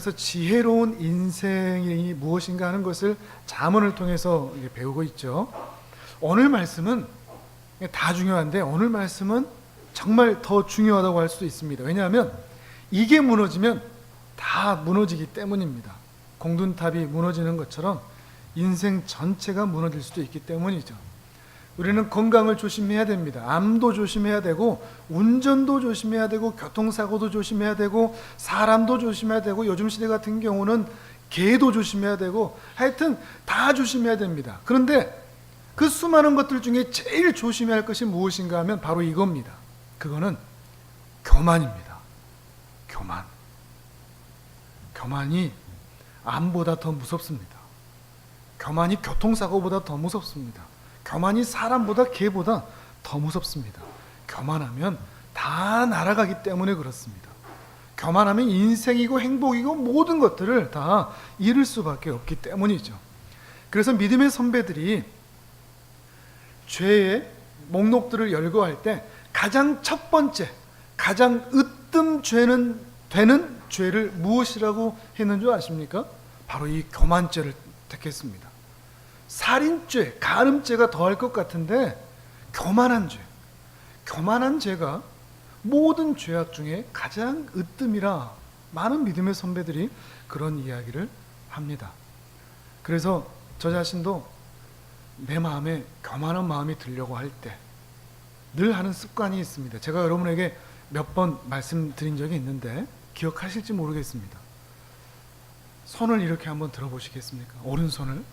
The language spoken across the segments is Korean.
그래서 지혜로운 인생이 무엇인가 하는 것을 잠언을 통해서 배우고 있죠. 오늘 말씀은 다 중요한데 오늘 말씀은 정말 더 중요하다고 할 수도 있습니다. 왜냐하면 이게 무너지면 다 무너지기 때문입니다. 공든탑이 무너지는 것처럼 인생 전체가 무너질 수도 있기 때문이죠. 우리는 건강을 조심해야 됩니다. 암도 조심해야 되고 운전도 조심해야 되고 교통사고도 조심해야 되고 사람도 조심해야 되고 요즘 시대 같은 경우는 개도 조심해야 되고 하여튼 다 조심해야 됩니다. 그런데 그 수많은 것들 중에 제일 조심해야 할 것이 무엇인가 하면 바로 이겁니다. 그거는 교만입니다. 교만. 교만이 암보다 더 무섭습니다. 교만이 교통사고보다 더 무섭습니다. 교만이 사람보다 개보다 더 무섭습니다. 교만하면 다 날아가기 때문에 그렇습니다. 교만하면 인생이고 행복이고 모든 것들을 다 잃을 수밖에 없기 때문이죠. 그래서 믿음의 선배들이 죄의 목록들을 열거할 때 가장 첫 번째, 가장 으뜸죄는 되는 죄를 무엇이라고 했는 줄 아십니까? 바로 이 교만죄를 택했습니다. 살인죄, 간음죄가 더할 것 같은데 교만한 죄, 교만한 죄가 모든 죄악 중에 가장 으뜸이라 많은 믿음의 선배들이 그런 이야기를 합니다. 그래서 저 자신도 내 마음에 교만한 마음이 들려고 할 때 늘 하는 습관이 있습니다. 제가 여러분에게 몇 번 말씀드린 적이 있는데 기억하실지 모르겠습니다. 손을 이렇게 한번 들어보시겠습니까? 오른손을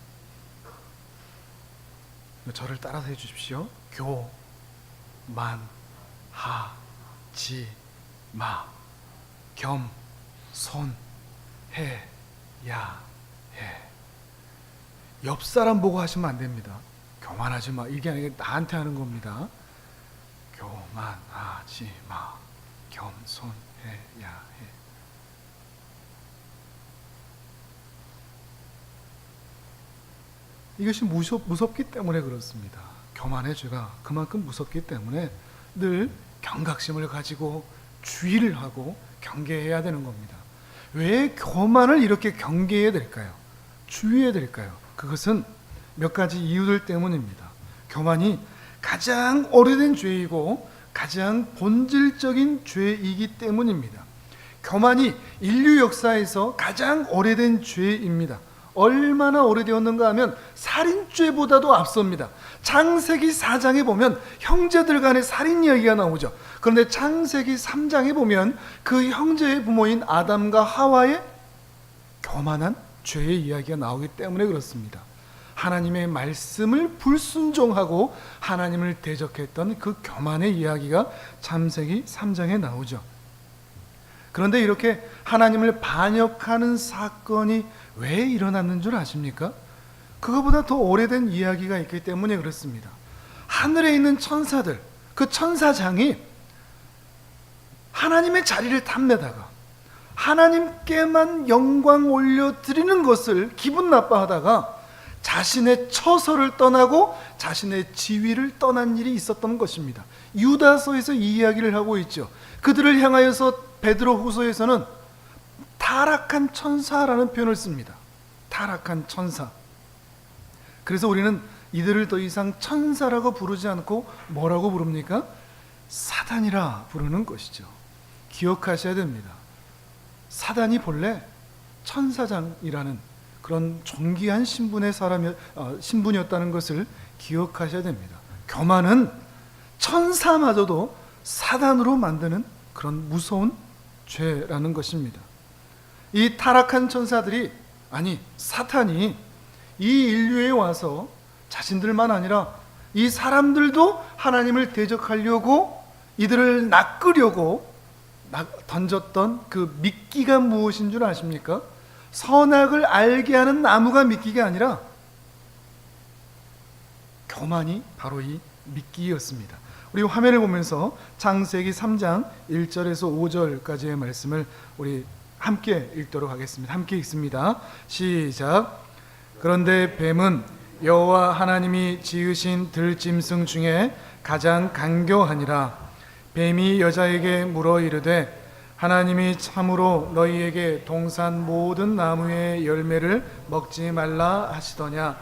저를 따라서 해주십시오. 교, 만, 하, 지, 마, 겸, 손, 해, 야, 해. 옆 사람 보고 하시면 안 됩니다. 교만하지 마. 이게 아니라 나한테 하는 겁니다. 교만하지 마. 겸, 손, 해, 야, 해. 이것이 무섭기 때문에 그렇습니다. 교만의 죄가 그만큼 무섭기 때문에 늘 경각심을 가지고 주의를 하고 경계해야 되는 겁니다. 왜 교만을 이렇게 경계해야 될까요? 주의해야 될까요? 그것은 몇 가지 이유들 때문입니다. 교만이 가장 오래된 죄이고 가장 본질적인 죄이기 때문입니다. 교만이 인류 역사에서 가장 오래된 죄입니다. 얼마나 오래되었는가 하면 살인죄보다도 앞섭니다. 창세기 4장에 보면 형제들 간의 살인 이야기가 나오죠. 그런데 창세기 3장에 보면 그 형제의 부모인 아담과 하와의 교만한 죄의 이야기가 나오기 때문에 그렇습니다. 하나님의 말씀을 불순종하고 하나님을 대적했던 그 교만의 이야기가 창세기 3장에 나오죠. 그런데 이렇게 하나님을 반역하는 사건이 왜 일어났는 줄 아십니까? 그거보다 더 오래된 이야기가 있기 때문에 그렇습니다. 하늘에 있는 천사들, 그 천사장이 하나님의 자리를 탐내다가 하나님께만 영광 올려드리는 것을 기분 나빠하다가 자신의 처소를 떠나고 자신의 지위를 떠난 일이 있었던 것입니다. 유다서에서 이 이야기를 하고 있죠. 그들을 향하여서 베드로후서에서는 타락한 천사라는 표현을 씁니다. 타락한 천사. 그래서 우리는 이들을 더 이상 천사라고 부르지 않고 뭐라고 부릅니까? 사단이라 부르는 것이죠. 기억하셔야 됩니다. 사단이 본래 천사장이라는 그런 존귀한 신분이었다는 것을 기억하셔야 됩니다. 교만은 천사마저도 사단으로 만드는 그런 무서운 죄라는 것입니다. 이 타락한 천사들이, 아니 사탄이 이 인류에 와서 자신들만 아니라 이 사람들도 하나님을 대적하려고 이들을 낚으려고 던졌던 그 미끼가 무엇인 줄 아십니까? 선악을 알게 하는 나무가 미끼가 아니라 교만이 바로 이 미끼였습니다. 우리 화면을 보면서 창세기 3장 1절에서 5절까지의 말씀을 우리 함께 읽도록 하겠습니다. 함께 읽습니다. 시작. 그런데 뱀은 여호와 하나님이 지으신 들짐승 중에 가장 간교하니라. 뱀이 여자에게 물어 이르되 하나님이 참으로 너희에게 동산 모든 나무의 열매를 먹지 말라 하시더냐.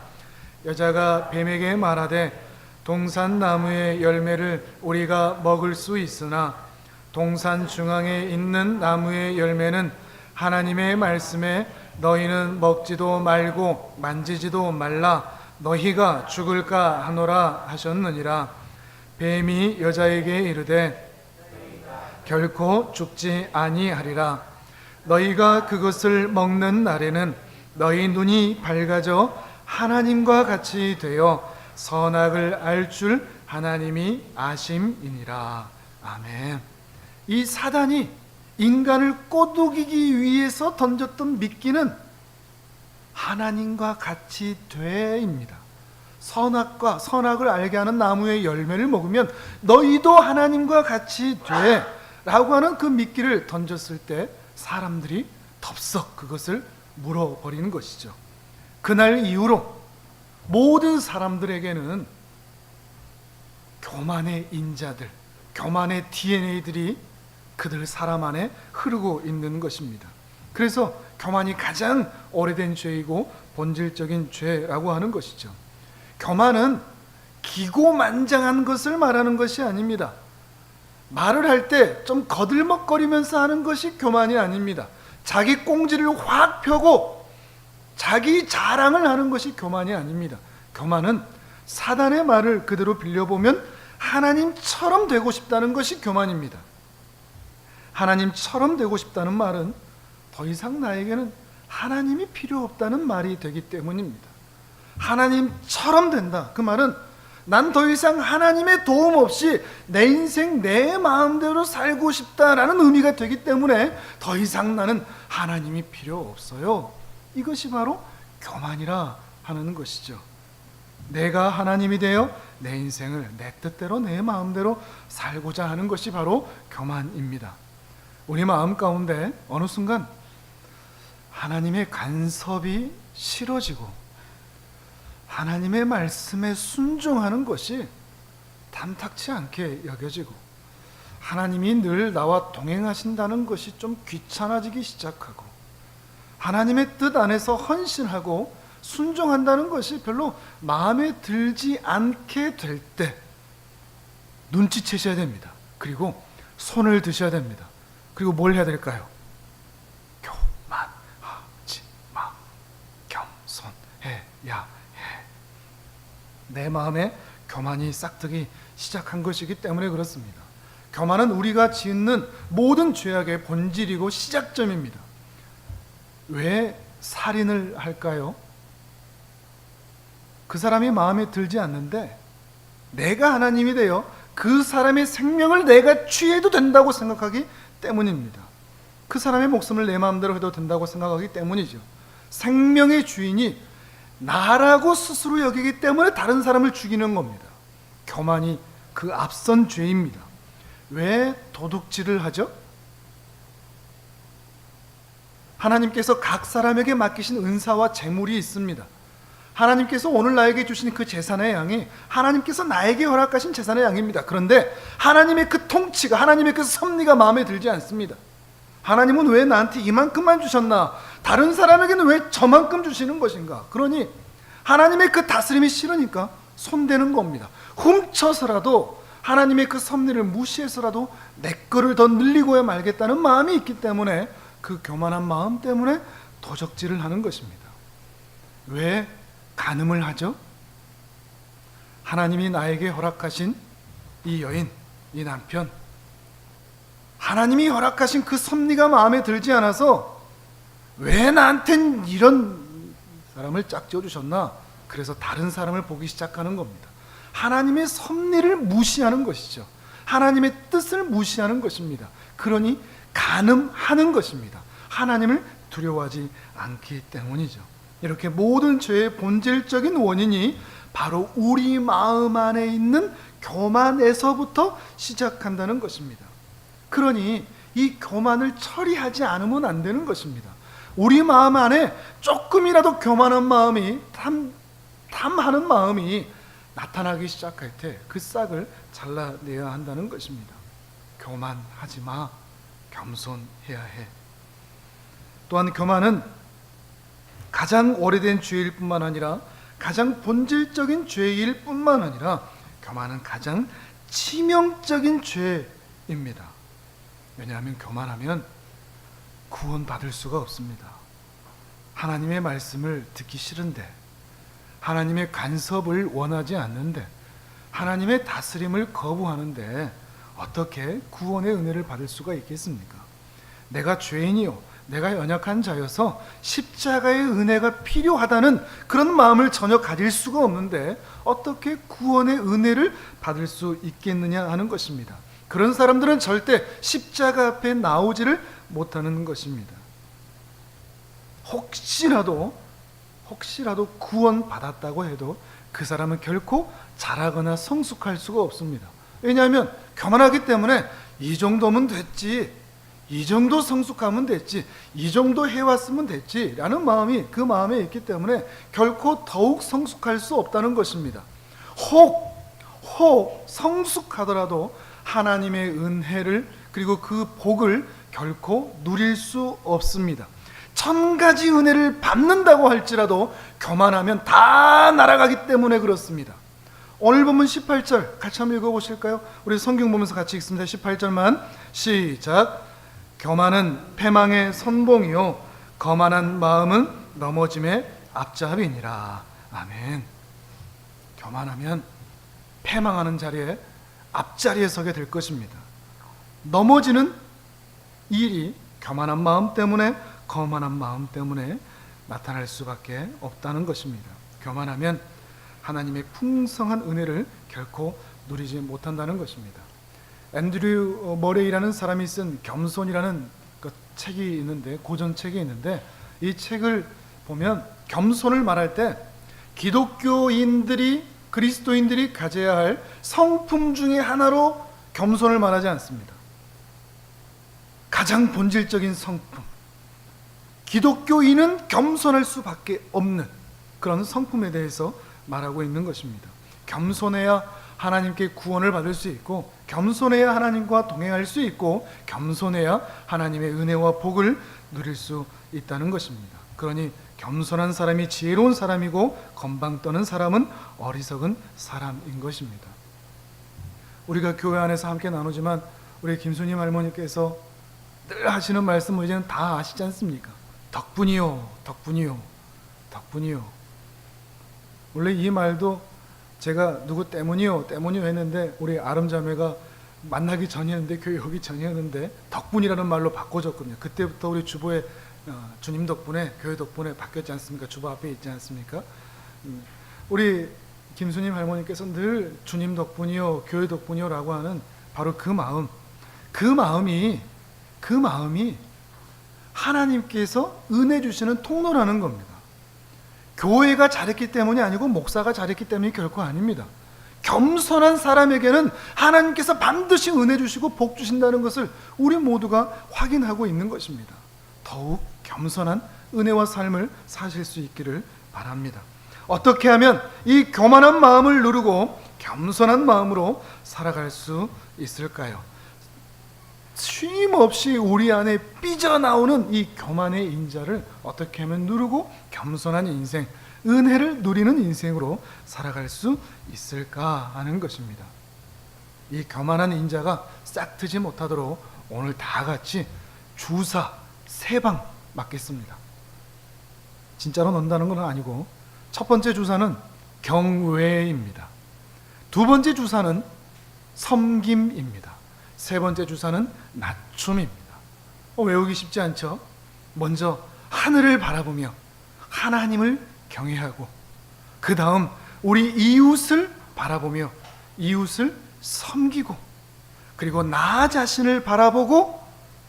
여자가 뱀에게 말하되 동산 나무의 열매를 우리가 먹을 수 있으나 동산 중앙에 있는 나무의 열매는 하나님의 말씀에 너희는 먹지도 말고 만지지도 말라 너희가 죽을까 하노라 하셨느니라. 뱀이 여자에게 이르되 결코 죽지 아니하리라. 너희가 그것을 먹는 날에는 너희 눈이 밝아져 하나님과 같이 되어 선악을 알 줄 하나님이 아심이니라. 아멘. 이 사단이 인간을 꼬드기기 위해서 던졌던 미끼는 하나님과 같이 되입니다. 선악을 알게 하는 나무의 열매를 먹으면 너희도 하나님과 같이 돼 라고 하는 그 미끼를 던졌을 때 사람들이 덥석 그것을 물어버리는 것이죠. 그날 이후로 모든 사람들에게는 교만의 인자들, 교만의 DNA들이 그들 사람 안에 흐르고 있는 것입니다. 그래서 교만이 가장 오래된 죄이고 본질적인 죄라고 하는 것이죠. 교만은 기고만장한 것을 말하는 것이 아닙니다. 말을 할 때 좀 거들먹거리면서 하는 것이 교만이 아닙니다. 자기 꽁지를 확 펴고 자기 자랑을 하는 것이 교만이 아닙니다. 교만은 사단의 말을 그대로 빌려보면 하나님처럼 되고 싶다는 것이 교만입니다. 하나님처럼 되고 싶다는 말은 더 이상 나에게는 하나님이 필요 없다는 말이 되기 때문입니다. 하나님처럼 된다. 그 말은 난 더 이상 하나님의 도움 없이 내 인생 내 마음대로 살고 싶다라는 의미가 되기 때문에 더 이상 나는 하나님이 필요 없어요. 이것이 바로 교만이라 하는 것이죠. 내가 하나님이 되어 내 인생을 내 뜻대로 내 마음대로 살고자 하는 것이 바로 교만입니다. 우리 마음 가운데 어느 순간 하나님의 간섭이 싫어지고 하나님의 말씀에 순종하는 것이 탐탁치 않게 여겨지고 하나님이 늘 나와 동행하신다는 것이 좀 귀찮아지기 시작하고 하나님의 뜻 안에서 헌신하고 순종한다는 것이 별로 마음에 들지 않게 될 때 눈치채셔야 됩니다. 그리고 손을 드셔야 됩니다. 그리고 뭘 해야 될까요? 교만하지 마. 겸손해야 해. 내 마음에 교만이 싹트기 시작한 것이기 때문에 그렇습니다. 교만은 우리가 짓는 모든 죄악의 본질이고 시작점입니다. 왜 살인을 할까요? 그 사람이 마음에 들지 않는데 내가 하나님이 되어 그 사람의 생명을 내가 취해도 된다고 생각하기 때문입니다. 그 사람의 목숨을 내 마음대로 해도 된다고 생각하기 때문이죠. 생명의 주인이 나라고 스스로 여기기 때문에 다른 사람을 죽이는 겁니다. 교만이 그 앞선 죄입니다. 왜 도둑질을 하죠? 하나님께서 각 사람에게 맡기신 은사와 재물이 있습니다. 하나님께서 오늘 나에게 주신 그 제산의 양이 하나님께서 나에게 허락하신 제산의 양입니다. 그런데 하나님의 그 통치가, 하나님의 그 섭리가 마음에 들지 않습니다. 하나님은 왜 나한테 이만큼만 주셨나? 다른 사람에게는 왜 저만큼 주시는 것인가? 그러니 하나님의 그 다스림이 싫으니까 손대는 겁니다. 훔쳐서라도 하나님의 그 섭리를 무시해서라도 내 거를 더 늘리고야 말겠다는 마음이 있기 때문에 그 교만한 마음 때문에 도적질을 하는 것입니다. 왜 간음을 하죠? 하나님이 나에게 허락하신 이 여인, 이 남편, 하나님이 허락하신 그 섭리가 마음에 들지 않아서 왜 나한텐 이런 사람을 짝지어 주셨나? 그래서 다른 사람을 보기 시작하는 겁니다. 하나님의 섭리를 무시하는 것이죠. 하나님의 뜻을 무시하는 것입니다. 그러니 간음하는 것입니다. 하나님을 두려워하지 않기 때문이죠. 이렇게 모든 죄의 본질적인 원인이 바로 우리 마음 안에 있는 교만에서부터 시작한다는 것입니다. 그러니 이 교만을 처리하지 않으면 안 되는 것입니다. 우리 마음 안에 조금이라도 교만한 마음이, 탐하는 마음이 나타나기 시작할 때 그 싹을 잘라내야 한다는 것입니다. 교만하지 마. 겸손해야 해. 또한 교만은 가장 오래된 죄일 뿐만 아니라 가장 본질적인 죄일 뿐만 아니라 교만은 가장 치명적인 죄입니다. 왜냐하면 교만하면 구원받을 수가 없습니다. 하나님의 말씀을 듣기 싫은데, 하나님의 간섭을 원하지 않는데, 하나님의 다스림을 거부하는데 어떻게 구원의 은혜를 받을 수가 있겠습니까? 내가 죄인이요, 내가 연약한 자여서 십자가의 은혜가 필요하다는 그런 마음을 전혀 가질 수가 없는데 어떻게 구원의 은혜를 받을 수 있겠느냐 하는 것입니다. 그런 사람들은 절대 십자가 앞에 나오지를 못하는 것입니다. 혹시라도 구원 받았다고 해도 그 사람은 결코 자라거나 성숙할 수가 없습니다. 왜냐하면 교만하기 때문에 이 정도면 됐지, 이 정도 성숙하면 됐지, 이 정도 해왔으면 됐지 라는 마음이 그 마음에 있기 때문에 결코 더욱 성숙할 수 없다는 것입니다. 혹 성숙하더라도 하나님의 은혜를 그리고 그 복을 결코 누릴 수 없습니다. 1000가지 은혜를 받는다고 할지라도 교만하면 다 날아가기 때문에 그렇습니다. 오늘 본문 18절 같이 한번 읽어보실까요? 우리 성경 보면서 같이 읽습니다. 18절만 시작. 교만은 패망의 선봉이요 거만한 마음은 넘어짐의 앞잡이니라. 아멘. 교만하면 패망하는 자리에 앞자리에 서게 될 것입니다. 넘어지는 일이 교만한 마음 때문에, 거만한 마음 때문에 나타날 수밖에 없다는 것입니다. 교만하면 하나님의 풍성한 은혜를 결코 누리지 못한다는 것입니다. 앤드류 머레이라는 사람이 쓴 겸손이라는 그 책이 있는데, 고전책이 있는데, 이 책을 보면 겸손을 말할 때 기독교인들이, 그리스도인들이 가져야 할 성품 중에 하나로 겸손을 말하지 않습니다. 가장 본질적인 성품, 기독교인은 겸손할 수밖에 없는 그런 성품에 대해서 말하고 있는 것입니다. 겸손해야 하나님께 구원을 받을 수 있고, 겸손해야 하나님과 동행할 수 있고, 겸손해야 하나님의 은혜와 복을 누릴 수 있다는 것입니다. 그러니 겸손한 사람이 지혜로운 사람이고 건방 떠는 사람은 어리석은 사람인 것입니다. 우리가 교회 안에서 함께 나누지만 우리 김수님 할머니께서 늘 하시는 말씀 이제는 다 아시지 않습니까? 덕분이요, 덕분이요, 덕분이요. 원래 이 말도 제가 누구 때문이요 했는데 우리 아름자매가 만나기 전이었는데, 교회 오기 전이었는데 덕분이라는 말로 바꿔줬거든요. 그때부터 우리 주보에 주님 덕분에, 교회 덕분에 바뀌었지 않습니까? 주보 앞에 있지 않습니까? 우리 김수님 할머니께서 늘 주님 덕분이요, 교회 덕분이요 라고 하는 바로 그 마음이 하나님께서 은혜 주시는 통로라는 겁니다. 교회가 잘했기 때문이 아니고 목사가 잘했기 때문이 결코 아닙니다. 겸손한 사람에게는 하나님께서 반드시 은혜 주시고 복 주신다는 것을 우리 모두가 확인하고 있는 것입니다. 더욱 겸손한 은혜와 삶을 사실 수 있기를 바랍니다. 어떻게 하면 이 교만한 마음을 누르고 겸손한 마음으로 살아갈 수 있을까요? 쉼없이 우리 안에 삐져나오는 이 교만의 인자를 어떻게 하면 누르고 겸손한 인생, 은혜를 누리는 인생으로 살아갈 수 있을까 하는 것입니다. 이 교만한 인자가 싹트지 못하도록 오늘 다 같이 주사 3방 맞겠습니다. 진짜로 넣는다는 건 아니고, 첫 번째 주사는 경외입니다. 두 번째 주사는 섬김입니다. 세 번째 주사는 낮춤입니다. 외우기 쉽지 않죠? 먼저 하늘을 바라보며 하나님을 경외하고, 그 다음 우리 이웃을 바라보며 이웃을 섬기고, 그리고 나 자신을 바라보고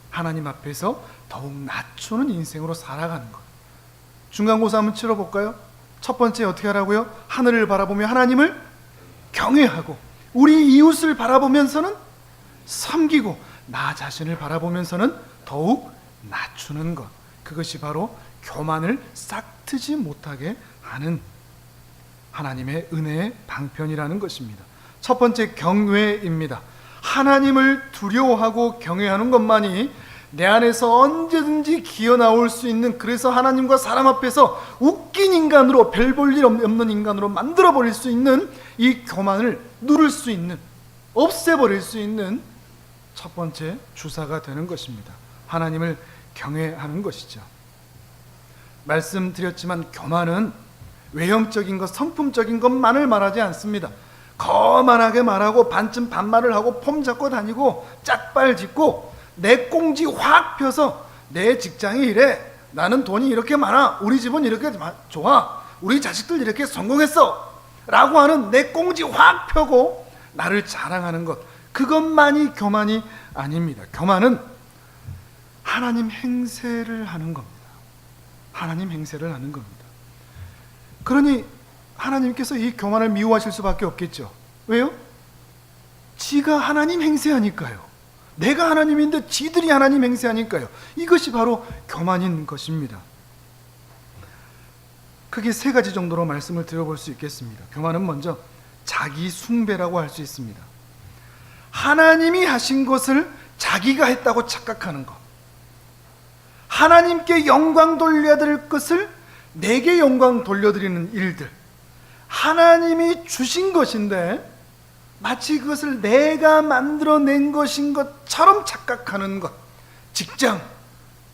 하나님 앞에서 더욱 낮추는 인생으로 살아가는 것. 중간고사 한번 치러볼까요? 첫 번째 어떻게 하라고요? 하늘을 바라보며 하나님을 경외하고, 우리 이웃을 바라보면서는 섬기고, 나 자신을 바라보면서는 더욱 낮추는 것. 그것이 바로 교만을 싹트지 못하게 하는 하나님의 은혜의 방편이라는 것입니다. 첫 번째 경외입니다. 하나님을 두려워하고 경외하는 것만이 내 안에서 언제든지 기어 나올 수 있는, 그래서 하나님과 사람 앞에서 웃긴 인간으로, 별 볼 일 없는 인간으로 만들어 버릴 수 있는 이 교만을 누를 수 있는, 없애버릴 수 있는 첫 번째 주사가 되는 것입니다. 하나님을 경외하는 것이죠. 말씀드렸지만 교만은 외형적인 것, 성품적인 것만을 말하지 않습니다. 거만하게 말하고 반쯤 반말을 하고 폼 잡고 다니고 짝발 짓고 내 꽁지 확 펴서 내 직장이 이래, 나는 돈이 이렇게 많아, 우리 집은 이렇게 좋아, 우리 자식들 이렇게 성공했어 라고 하는 내 꽁지 확 펴고 나를 자랑하는 것, 그것만이 교만이 아닙니다. 교만은 하나님 행세를 하는 겁니다. 하나님 행세를 하는 겁니다. 그러니 하나님께서 이 교만을 미워하실 수밖에 없겠죠. 왜요? 지가 하나님 행세하니까요. 내가 하나님인데 지들이 하나님 행세하니까요. 이것이 바로 교만인 것입니다. 크게 세 가지 정도로 말씀을 드려볼 수 있겠습니다. 교만은 먼저 자기 숭배라고 할 수 있습니다. 하나님이 하신 것을 자기가 했다고 착각하는 것, 하나님께 영광 돌려야 될 것을 내게 영광 돌려드리는 일들, 하나님이 주신 것인데 마치 그것을 내가 만들어낸 것인 것처럼 착각하는 것, 직장,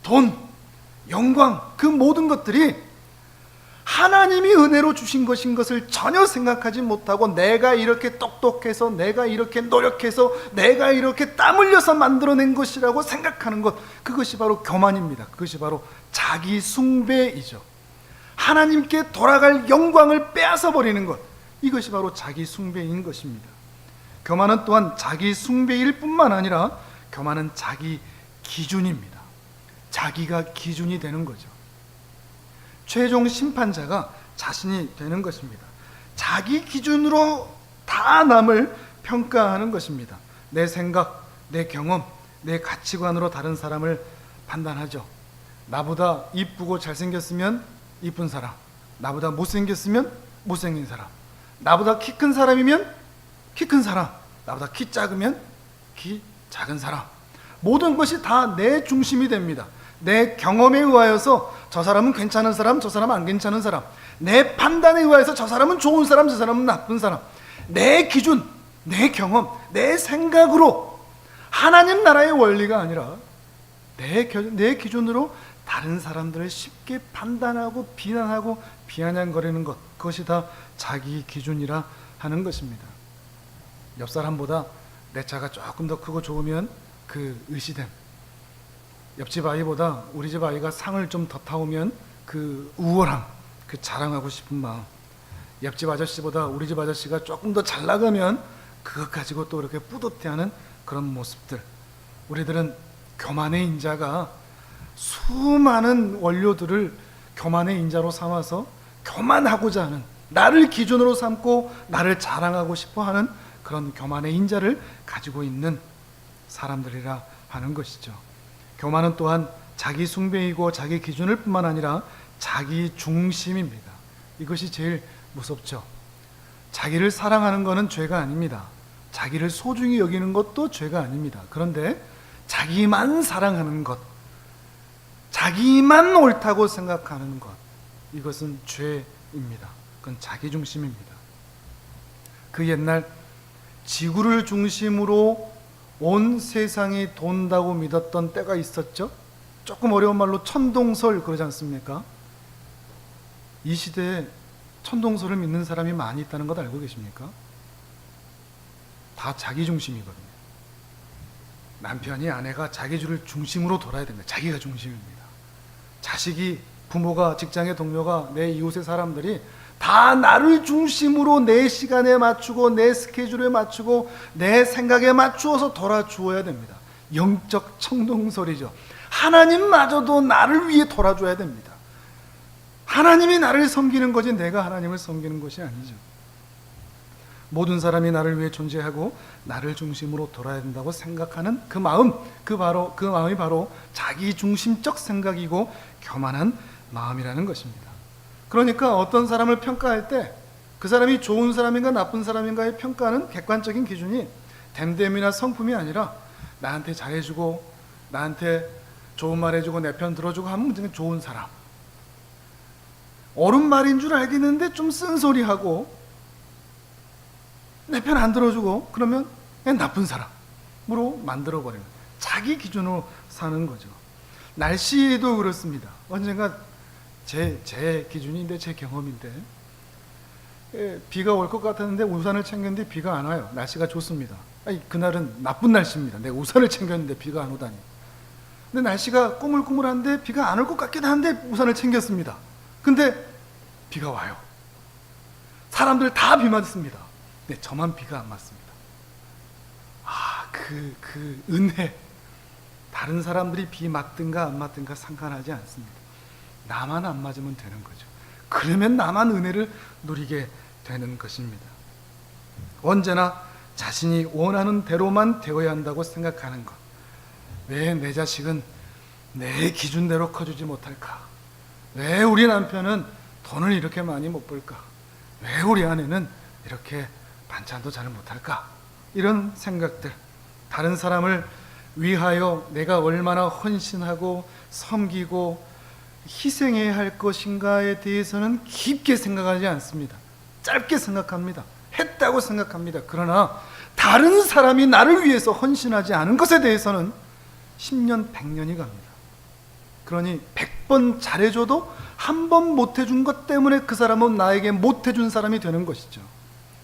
돈, 영광, 그 모든 것들이 하나님이 은혜로 주신 것인 것을 전혀 생각하지 못하고 내가 이렇게 똑똑해서, 내가 이렇게 노력해서, 내가 이렇게 땀 흘려서 만들어낸 것이라고 생각하는 것, 그것이 바로 교만입니다. 그것이 바로 자기 숭배이죠. 하나님께 돌아갈 영광을 빼앗아 버리는 것, 이것이 바로 자기 숭배인 것입니다. 교만은 또한 자기 숭배일 뿐만 아니라 교만은 자기 기준입니다. 자기가 기준이 되는 거죠. 최종 심판자가 자신이 되는 것입니다. 자기 기준으로 다 남을 평가하는 것입니다. 내 생각, 내 경험, 내 가치관으로 다른 사람을 판단하죠. 나보다 이쁘고 잘생겼으면 이쁜 사람, 나보다 못생겼으면 못생긴 사람, 나보다 키 큰 사람이면 키 큰 사람, 나보다 키 작으면 키 작은 사람, 모든 것이 다 내 중심이 됩니다. 내 경험에 의하여서 저 사람은 괜찮은 사람, 저 사람은 안 괜찮은 사람, 내 판단에 의하여서 저 사람은 좋은 사람, 저 사람은 나쁜 사람, 내 기준, 내 경험, 내 생각으로, 하나님 나라의 원리가 아니라 내 기준으로 다른 사람들을 쉽게 판단하고 비난하고 비아냥거리는 것, 그것이 다 자기 기준이라 하는 것입니다. 옆 사람보다 내 차가 조금 더 크고 좋으면 그 의시됨, 옆집 아이보다 우리 집 아이가 상을 좀 더 타오면 그 우월함, 그 자랑하고 싶은 마음, 옆집 아저씨보다 우리 집 아저씨가 조금 더 잘 나가면 그것 가지고 또 이렇게 뿌듯해하는 그런 모습들, 우리들은 교만의 인자가 수많은 원료들을 교만의 인자로 삼아서 교만하고자 하는, 나를 기준으로 삼고 나를 자랑하고 싶어하는 그런 교만의 인자를 가지고 있는 사람들이라 하는 것이죠. 교만은 또한 자기 숭배이고 자기 기준일 뿐만 아니라 자기 중심입니다. 이것이 제일 무섭죠. 자기를 사랑하는 것은 죄가 아닙니다. 자기를 소중히 여기는 것도 죄가 아닙니다. 그런데 자기만 사랑하는 것, 자기만 옳다고 생각하는 것, 이것은 죄입니다. 그건 자기 중심입니다. 그 옛날 지구를 중심으로 온 세상이 돈다고 믿었던 때가 있었죠. 조금 어려운 말로 천동설 그러지 않습니까? 이 시대에 천동설을 믿는 사람이 많이 있다는 것 알고 계십니까? 다 자기 중심이거든요. 남편이 아내가 자기주를 중심으로 돌아야 됩니다. 자기가 중심입니다. 자식이, 부모가, 직장의 동료가, 내 이웃의 사람들이 다 나를 중심으로 내 시간에 맞추고 내 스케줄에 맞추고 내 생각에 맞추어서 돌아주어야 됩니다. 영적 천동설이죠. 하나님마저도 나를 위해 돌아줘야 됩니다. 하나님이 나를 섬기는 거지 내가 하나님을 섬기는 것이 아니죠. 모든 사람이 나를 위해 존재하고 나를 중심으로 돌아야 된다고 생각하는 그 마음, 그 마음이 바로 자기 중심적 생각이고 교만한 마음이라는 것입니다. 그러니까 어떤 사람을 평가할 때 그 사람이 좋은 사람인가 나쁜 사람인가의 평가는 객관적인 기준이 됨됨이나 성품이 아니라 나한테 잘해주고 나한테 좋은 말 해주고 내 편 들어주고 하면 그냥 좋은 사람. 옳은 말인 줄 알겠는데 좀 쓴소리하고 내 편 안 들어주고 그러면 그냥 나쁜 사람으로 만들어버리는, 자기 기준으로 사는 거죠. 날씨도 그렇습니다. 언젠가 제 기준인데, 제 경험인데, 비가 올 것 같았는데 우산을 챙겼는데 비가 안 와요. 날씨가 좋습니다. 아니, 그날은 나쁜 날씨입니다. 내가 우산을 챙겼는데 비가 안 오다니. 근데 날씨가 꾸물꾸물한데 비가 안 올 것 같기도 한데 우산을 챙겼습니다. 근데 비가 와요. 사람들 다 비 맞습니다. 네, 저만 비가 안 맞습니다. 그 은혜. 다른 사람들이 비 맞든가 안 맞든가 상관하지 않습니다. 나만 안 맞으면 되는 거죠. 그러면 나만 은혜를 누리게 되는 것입니다. 언제나 자신이 원하는 대로만 되어야 한다고 생각하는 것. 왜 내 자식은 내 기준대로 커주지 못할까? 왜 우리 남편은 돈을 이렇게 많이 못 벌까? 왜 우리 아내는 이렇게 반찬도 잘 못할까? 이런 생각들, 다른 사람을 위하여 내가 얼마나 헌신하고 섬기고 희생해야 할 것인가에 대해서는 깊게 생각하지 않습니다. 짧게 생각합니다. 했다고 생각합니다. 그러나 다른 사람이 나를 위해서 헌신하지 않은 것에 대해서는 10년, 100년이 갑니다. 그러니 100번 잘해줘도 한 번 못해준 것 때문에 그 사람은 나에게 못해준 사람이 되는 것이죠.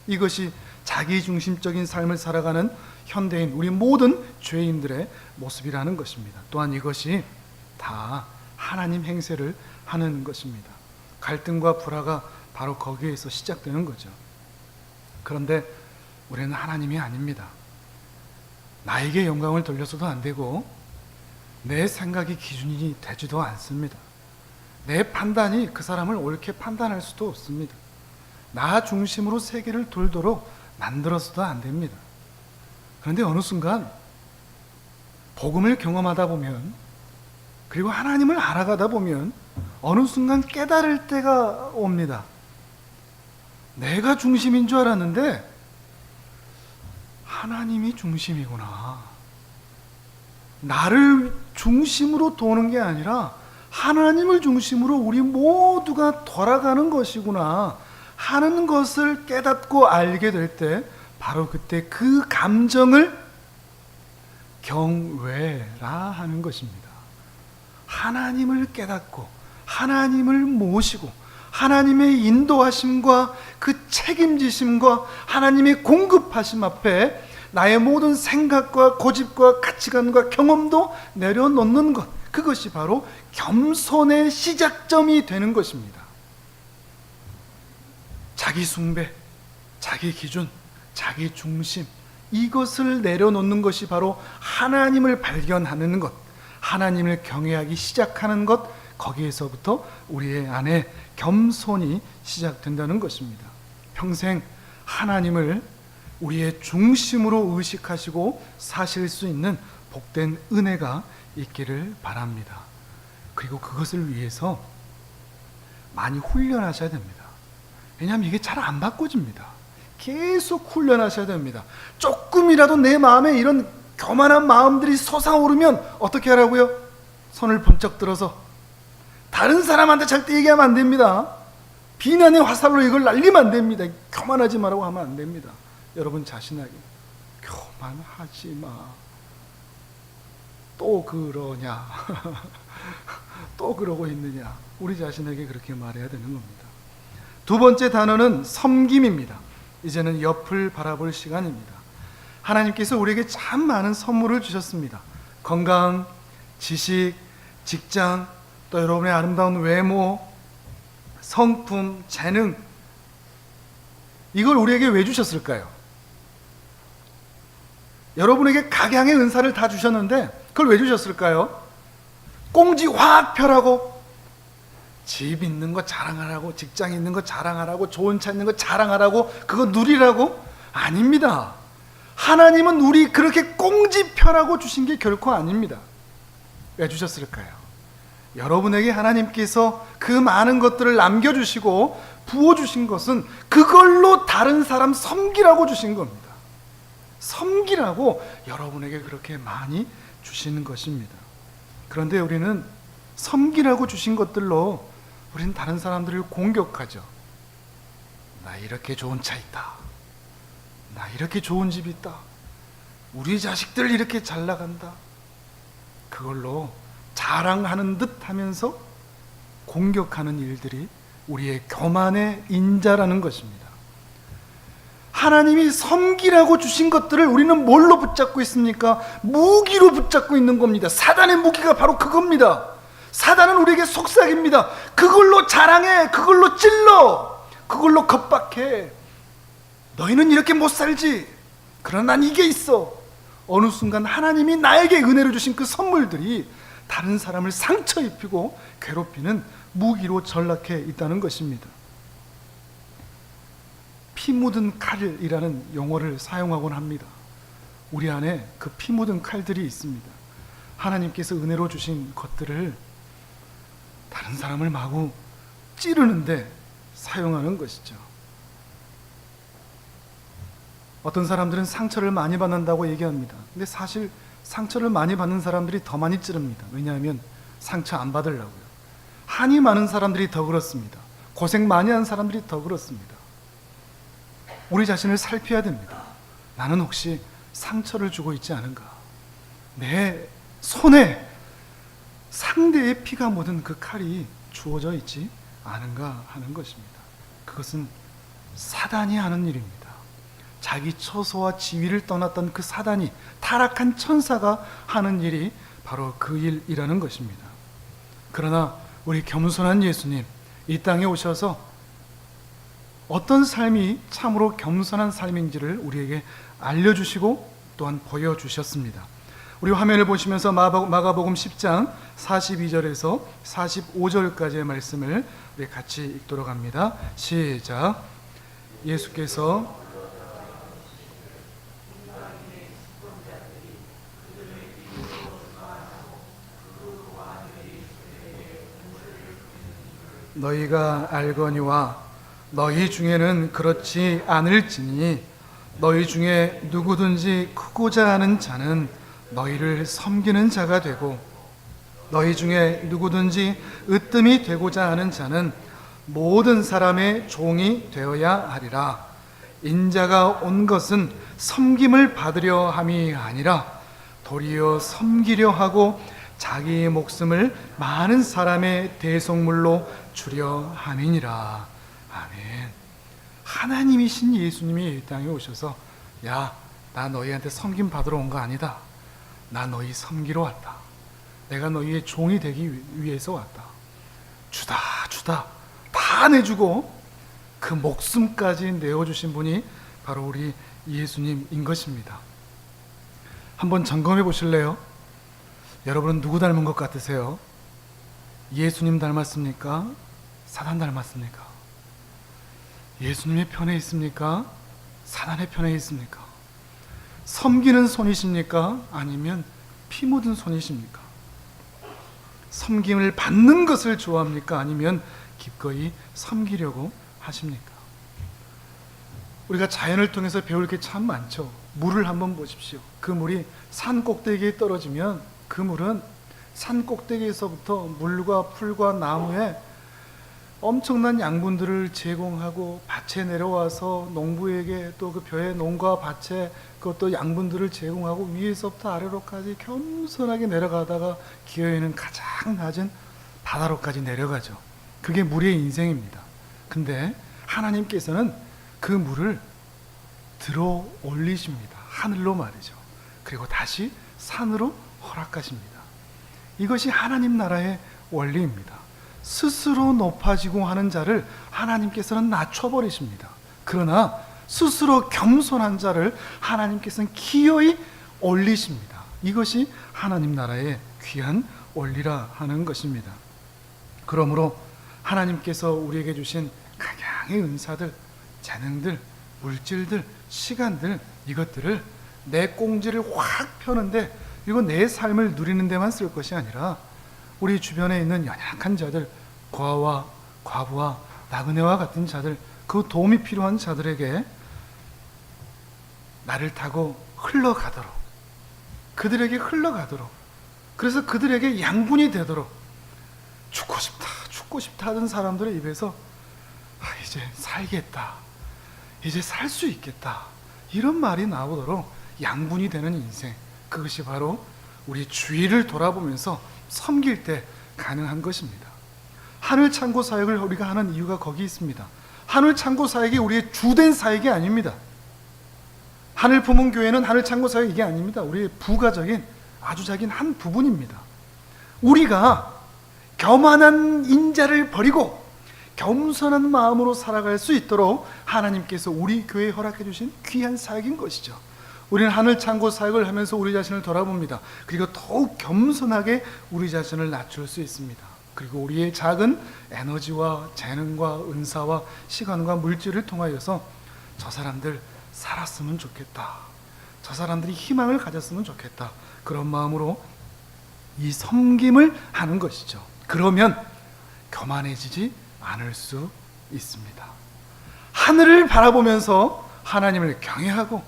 이것이 자기중심적인 삶을 살아가는 현대인, 우리 모든 죄인들의 모습이라는 것입니다. 또한 이것이 다 하나님 행세를 하는 것입니다. 갈등과 불화가 바로 거기에서 시작되는 거죠. 그런데 우리는 하나님이 아닙니다. 나에게 영광을 돌려서도 안 되고 내 생각이 기준이 되지도 않습니다. 내 판단이 그 사람을 옳게 판단할 수도 없습니다. 나 중심으로 세계를 돌도록 만들어서도 안 됩니다. 그런데 어느 순간 복음을 경험하다 보면, 그리고 하나님을 알아가다 보면 어느 순간 깨달을 때가 옵니다. 내가 중심인 줄 알았는데 하나님이 중심이구나. 나를 중심으로 도는 게 아니라 하나님을 중심으로 우리 모두가 돌아가는 것이구나 하는 것을 깨닫고 알게 될 때, 바로 그때 그 감정을 경외라 하는 것입니다. 하나님을 깨닫고 하나님을 모시고 하나님의 인도하심과 그 책임지심과 하나님의 공급하심 앞에 나의 모든 생각과 고집과 가치관과 경험도 내려놓는 것, 그것이 바로 겸손의 시작점이 되는 것입니다. 자기 숭배, 자기 기준, 자기 중심, 이것을 내려놓는 것이 바로 하나님을 발견하는 것, 하나님을 경외하기 시작하는 것, 거기에서부터 우리의 안에 겸손이 시작된다는 것입니다. 평생 하나님을 우리의 중심으로 의식하시고 사실 수 있는 복된 은혜가 있기를 바랍니다. 그리고 그것을 위해서 많이 훈련하셔야 됩니다. 왜냐하면 이게 잘 안 바꿔집니다. 계속 훈련하셔야 됩니다. 조금이라도 내 마음에 이런 교만한 마음들이 솟아오르면 어떻게 하라고요? 손을 번쩍 들어서 다른 사람한테 절대 얘기하면 안 됩니다. 비난의 화살로 이걸 날리면 안 됩니다. 교만하지 말라고 하면 안 됩니다. 여러분 자신에게 교만하지 마. 또 그러냐? 또 그러고 있느냐? 우리 자신에게 그렇게 말해야 되는 겁니다. 두 번째 단어는 섬김입니다. 이제는 옆을 바라볼 시간입니다. 하나님께서 우리에게 참 많은 선물을 주셨습니다. 건강, 지식, 직장, 또 여러분의 아름다운 외모, 성품, 재능, 이걸 우리에게 왜 주셨을까요? 여러분에게 각양의 은사를 다 주셨는데 그걸 왜 주셨을까요? 꽁지 확 펴라고, 집 있는 거 자랑하라고, 직장 있는 거 자랑하라고, 좋은 차 있는 거 자랑하라고, 그거 누리라고? 아닙니다. 하나님은 우리 그렇게 꽁지 펴라고 주신 게 결코 아닙니다. 왜 주셨을까요? 여러분에게 하나님께서 그 많은 것들을 남겨주시고 부어주신 것은 그걸로 다른 사람 섬기라고 주신 겁니다. 섬기라고 여러분에게 그렇게 많이 주시는 것입니다. 그런데 우리는 섬기라고 주신 것들로 우리는 다른 사람들을 공격하죠. 나 이렇게 좋은 차 있다. 나 이렇게 좋은 집 있다. 우리 자식들 이렇게 잘 나간다. 그걸로 자랑하는 듯 하면서 공격하는 일들이 우리의 교만의 인자라는 것입니다. 하나님이 섬기라고 주신 것들을 우리는 뭘로 붙잡고 있습니까? 무기로 붙잡고 있는 겁니다. 사단의 무기가 바로 그겁니다. 사단은 우리에게 속삭입니다. 그걸로 자랑해, 그걸로 찔러, 그걸로 겁박해. 너희는 이렇게 못 살지. 그러나 난 이게 있어. 어느 순간 하나님이 나에게 은혜로 주신 그 선물들이 다른 사람을 상처 입히고 괴롭히는 무기로 전락해 있다는 것입니다. 피 묻은 칼이라는 용어를 사용하곤 합니다. 우리 안에 그 피 묻은 칼들이 있습니다. 하나님께서 은혜로 주신 것들을 다른 사람을 마구 찌르는데 사용하는 것이죠. 어떤 사람들은 상처를 많이 받는다고 얘기합니다. 근데 사실 상처를 많이 받는 사람들이 더 많이 찌릅니다. 왜냐하면 상처 안 받으려고요. 한이 많은 사람들이 더 그렇습니다. 고생 많이 한 사람들이 더 그렇습니다. 우리 자신을 살펴야 됩니다. 나는 혹시 상처를 주고 있지 않은가? 내 손에 상대의 피가 묻은 그 칼이 주어져 있지 않은가 하는 것입니다. 그것은 사단이 하는 일입니다. 자기 처소와 지위를 떠났던 그 사단이, 타락한 천사가 하는 일이 바로 그 일이라는 것입니다. 그러나 우리 겸손한 예수님, 이 땅에 오셔서 어떤 삶이 참으로 겸손한 삶인지를 우리에게 알려주시고 또한 보여주셨습니다. 우리 화면을 보시면서 마가복음 10장 42절에서 45절까지의 말씀을 우리 같이 읽도록 합니다. 시작. 예수께서 너희가 알거니와 너희 중에는 그렇지 않을지니 너희 중에 누구든지 크고자 하는 자는 너희를 섬기는 자가 되고 너희 중에 누구든지 으뜸이 되고자 하는 자는 모든 사람의 종이 되어야 하리라. 인자가 온 것은 섬김을 받으려 함이 아니라 도리어 섬기려 하고 자기 목숨을 많은 사람의 대속물로 주려 함이니라. 아멘. 하나님이신 예수님이 이 땅에 오셔서 야, 나 너희한테 섬김 받으러 온 거 아니다. 나 너희 섬기러 왔다. 내가 너희의 종이 되기 위해서 왔다. 주다 다 내주고 그 목숨까지 내어주신 분이 바로 우리 예수님인 것입니다. 한번 점검해 보실래요? 여러분은 누구 닮은 것 같으세요? 예수님 닮았습니까? 사단 닮았습니까? 예수님의 편에 있습니까? 사단의 편에 있습니까? 섬기는 손이십니까? 아니면 피 묻은 손이십니까? 섬김을 받는 것을 좋아합니까? 아니면 기꺼이 섬기려고 하십니까? 우리가 자연을 통해서 배울 게 참 많죠. 물을 한번 보십시오. 그 물이 산 꼭대기에 떨어지면 그 물은 산 꼭대기에서부터 물과 풀과 나무에 엄청난 양분들을 제공하고 밭에 내려와서 농부에게 또 그 벼의 농과 밭에 그것도 양분들을 제공하고 위에서부터 아래로까지 겸손하게 내려가다가 기어있는 가장 낮은 바다로까지 내려가죠. 그게 물의 인생입니다. 근데 하나님께서는 그 물을 들어 올리십니다. 하늘로 말이죠. 그리고 다시 산으로 허락하십니다. 이것이 하나님 나라의 원리입니다. 스스로 높아지고 하는 자를 하나님께서는 낮춰버리십니다. 그러나 스스로 겸손한 자를 하나님께서는 기어이 올리십니다. 이것이 하나님 나라의 귀한 원리라 하는 것입니다. 그러므로 하나님께서 우리에게 주신 각양의 은사들, 재능들, 물질들, 시간들, 이것들을 내 꽁지를 확 펴는데 이거 내 삶을 누리는 데만 쓸 것이 아니라 우리 주변에 있는 연약한 자들, 고아와 과부와 나그네와 같은 자들, 그 도움이 필요한 자들에게 나를 타고 흘러가도록, 그들에게 흘러가도록 그래서 그들에게 양분이 되도록 죽고 싶다 하던 사람들의 입에서 이제 살겠다, 이제 살 수 있겠다, 이런 말이 나오도록 양분이 되는 인생, 그것이 바로 우리 주위를 돌아보면서 섬길 때 가능한 것입니다. 하늘 창고 사역을 우리가 하는 이유가 거기 있습니다. 하늘 창고 사역이 우리의 주된 사역이 아닙니다. 하늘 품은 교회는 하늘 창고 사역 이게 아닙니다. 우리의 부가적인 아주 작은 한 부분입니다. 우리가 교만한 인자를 버리고 겸손한 마음으로 살아갈 수 있도록 하나님께서 우리 교회에 허락해 주신 귀한 사역인 것이죠. 우리는 하늘 창고 사역을 하면서 우리 자신을 돌아봅니다. 그리고 더욱 겸손하게 우리 자신을 낮출 수 있습니다. 그리고 우리의 작은 에너지와 재능과 은사와 시간과 물질을 통하여서 저 사람들 살았으면 좋겠다, 저 사람들이 희망을 가졌으면 좋겠다, 그런 마음으로 이 섬김을 하는 것이죠. 그러면 교만해지지 않을 수 있습니다. 하늘을 바라보면서 하나님을 경외하고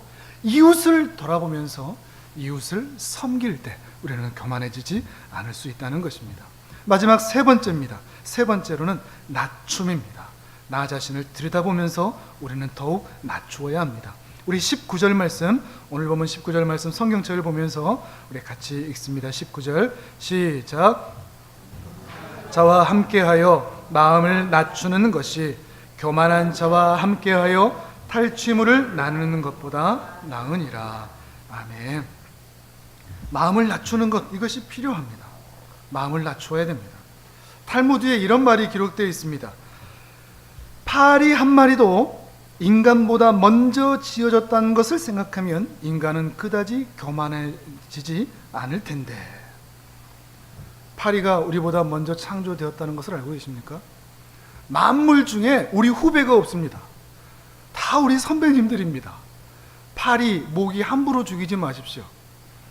이웃을 돌아보면서 이웃을 섬길 때 우리는 교만해지지 않을 수 있다는 것입니다. 마지막 세 번째입니다. 세 번째로는 낮춤입니다. 나 자신을 들여다보면서 우리는 더욱 낮추어야 합니다. 우리 19절 말씀, 오늘 보면 19절 말씀 성경책을 보면서 우리 같이 읽습니다. 19절 시작. 자와 함께하여 마음을 낮추는 것이 교만한 자와 함께하여 탈취물을 나누는 것보다 나으니라. 아멘. 마음을 낮추는 것, 이것이 필요합니다. 마음을 낮추어야 됩니다. 탈무드에 이런 말이 기록되어 있습니다. 파리 한 마리도 인간보다 먼저 지어졌다는 것을 생각하면 인간은 그다지 교만해지지 않을 텐데. 파리가 우리보다 먼저 창조되었다는 것을 알고 계십니까? 만물 중에 우리 후배가 없습니다. 다 우리 선배님들입니다. 파리, 모기 함부로 죽이지 마십시오.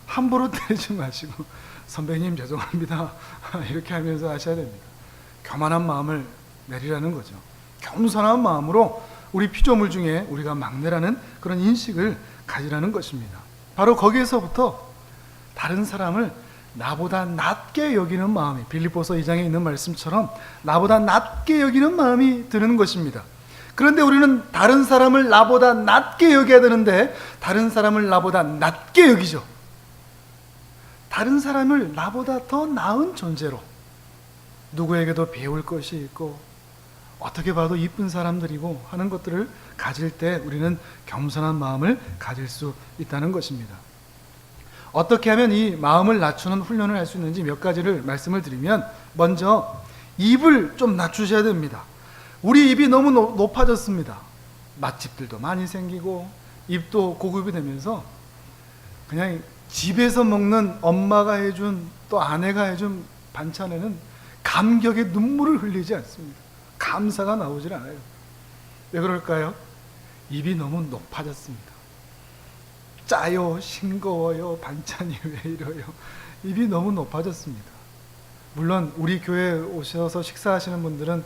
함부로 때리지 마시고 선배님 죄송합니다 이렇게 하면서 하셔야 됩니다. 교만한 마음을 내리라는 거죠. 겸손한 마음으로 우리 피조물 중에 우리가 막내라는 그런 인식을 가지라는 것입니다. 바로 거기에서부터 다른 사람을 나보다 낮게 여기는 마음이, 빌립보서 2장에 있는 말씀처럼 나보다 낮게 여기는 마음이 드는 것입니다. 그런데 우리는 다른 사람을 나보다 낮게 여겨야 되는데 다른 사람을 나보다 낮게 여기죠. 다른 사람을 나보다 더 나은 존재로, 누구에게도 배울 것이 있고 어떻게 봐도 이쁜 사람들이고 하는 것들을 가질 때 우리는 겸손한 마음을 가질 수 있다는 것입니다. 어떻게 하면 이 마음을 낮추는 훈련을 할 수 있는지 몇 가지를 말씀을 드리면, 먼저 입을 좀 낮추셔야 됩니다. 우리 입이 너무 높아졌습니다. 맛집들도 많이 생기고 입도 고급이 되면서 그냥 집에서 먹는 엄마가 해준, 또 아내가 해준 반찬에는 감격의 눈물을 흘리지 않습니다. 감사가 나오질 않아요. 왜 그럴까요? 입이 너무 높아졌습니다. 짜요, 싱거워요, 반찬이 왜 이래요. 입이 너무 높아졌습니다. 물론 우리 교회에 오셔서 식사하시는 분들은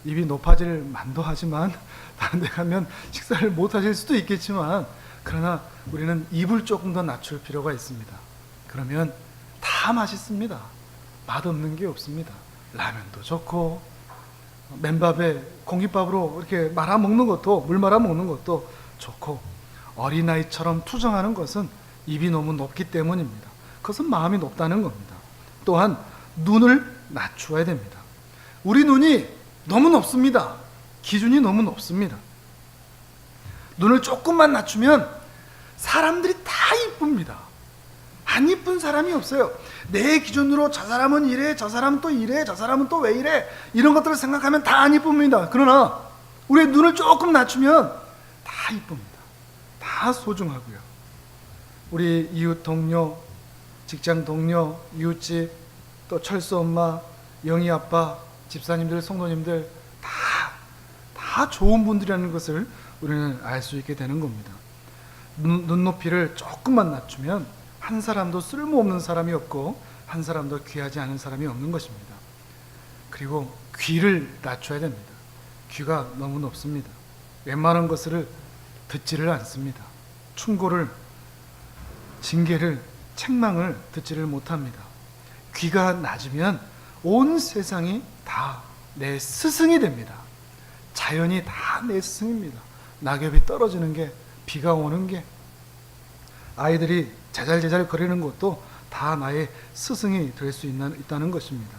입이 높아질 만도 하지만 다른 데 가면 식사를 못 하실 수도 있겠지만, 그러나 우리는 입을 조금 더 낮출 필요가 있습니다. 그러면 다 맛있습니다. 맛없는 게 없습니다. 라면도 좋고 맨밥에 공깃밥으로 이렇게 말아 먹는 것도, 물 말아 먹는 것도 좋고, 어린아이처럼 투정하는 것은 입이 너무 높기 때문입니다. 그것은 마음이 높다는 겁니다. 또한 눈을 낮추어야 됩니다. 우리 눈이 너무 높습니다. 기준이 너무 높습니다. 눈을 조금만 낮추면 사람들이 다 이쁩니다. 안 이쁜 사람이 없어요. 내 기준으로 저 사람은 이래, 저 사람은 또 이래, 저 사람은 또 왜 이래, 이런 것들을 생각하면 다 안 이쁩니다. 그러나 우리의 눈을 조금 낮추면 다 이쁩니다. 다 소중하고요. 우리 이웃 동료, 직장 동료, 이웃집, 또 철수 엄마, 영희 아빠, 집사님들, 성도님들 다 좋은 분들이라는 것을 우리는 알 수 있게 되는 겁니다. 눈높이를 조금만 낮추면 한 사람도 쓸모없는 사람이 없고 한 사람도 귀하지 않은 사람이 없는 것입니다. 그리고 귀를 낮춰야 됩니다. 귀가 너무 높습니다. 웬만한 것을 듣지를 않습니다. 충고를, 징계를, 책망을 듣지를 못합니다. 귀가 낮으면 온 세상이 다 내 스승이 됩니다. 자연이 다 내 스승입니다. 낙엽이 떨어지는 게, 비가 오는 게, 아이들이 제잘제잘 거리는 것도 다 나의 스승이 될 수 있다는 것입니다.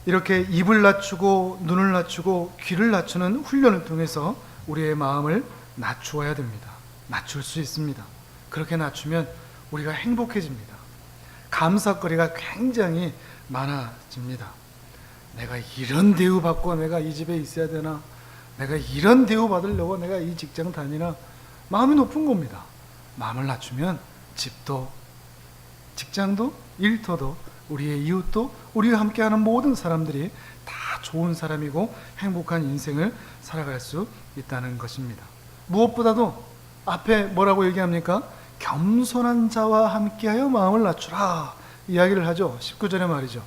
이렇게 입을 낮추고 눈을 낮추고 귀를 낮추는 훈련을 통해서 우리의 마음을 낮추어야 됩니다. 낮출 수 있습니다. 그렇게 낮추면 우리가 행복해집니다. 감사거리가 굉장히 많아집니다. 내가 이런 대우받고 내가 이 집에 있어야 되나? 내가 이런 대우받으려고 내가 이 직장 다니나? 마음이 높은 겁니다. 마음을 낮추면 집도, 직장도, 일터도, 우리의 이웃도, 우리와 함께하는 모든 사람들이 다 좋은 사람이고 행복한 인생을 살아갈 수 있다는 것입니다. 무엇보다도 앞에 뭐라고 얘기합니까? 겸손한 자와 함께하여 마음을 낮추라 이야기를 하죠. 19절에 말이죠.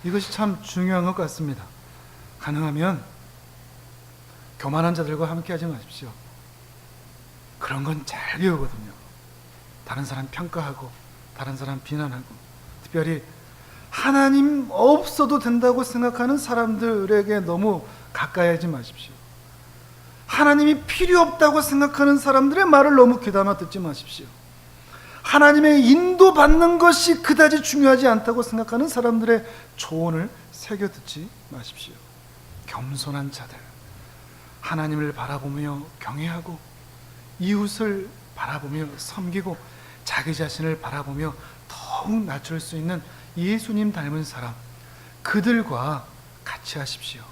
이것이 참 중요한 것 같습니다. 가능하면 교만한 자들과 함께하지 마십시오. 그런 건 잘 배우거든요. 다른 사람 평가하고 다른 사람 비난하고, 특별히 하나님 없어도 된다고 생각하는 사람들에게 너무 가까이 하지 마십시오. 하나님이 필요 없다고 생각하는 사람들의 말을 너무 귀담아 듣지 마십시오. 하나님의 인도받는 것이 그다지 중요하지 않다고 생각하는 사람들의 조언을 새겨 듣지 마십시오. 겸손한 자들, 하나님을 바라보며 경외하고 이웃을 바라보며 섬기고 자기 자신을 바라보며 더욱 낮출 수 있는 예수님 닮은 사람, 그들과 같이 하십시오.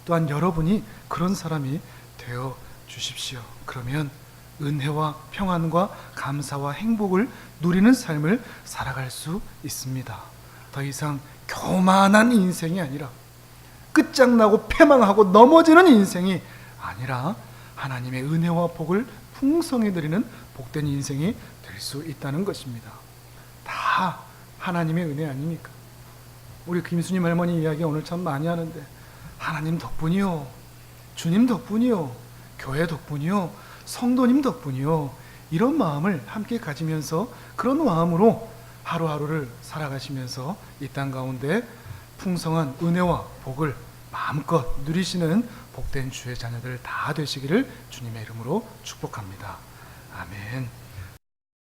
또한 여러분이 그런 사람이 되어 주십시오. 그러면 은혜와 평안과 감사와 행복을 누리는 삶을 살아갈 수 있습니다. 더 이상 교만한 인생이 아니라, 끝장나고 패망하고 넘어지는 인생이 아니라 하나님의 은혜와 복을 풍성히 누리는 복된 인생이 될 수 있다는 것입니다. 다 하나님의 은혜 아닙니까? 우리 김수님 할머니 이야기 오늘 참 많이 하는데, 하나님 덕분이요, 주님 덕분이요, 교회 덕분이요, 성도님 덕분이요, 이런 마음을 함께 가지면서 그런 마음으로 하루하루를 살아가시면서 이 땅 가운데 풍성한 은혜와 복을 마음껏 누리시는 복된 주의 자녀들 다 되시기를 주님의 이름으로 축복합니다. 아멘.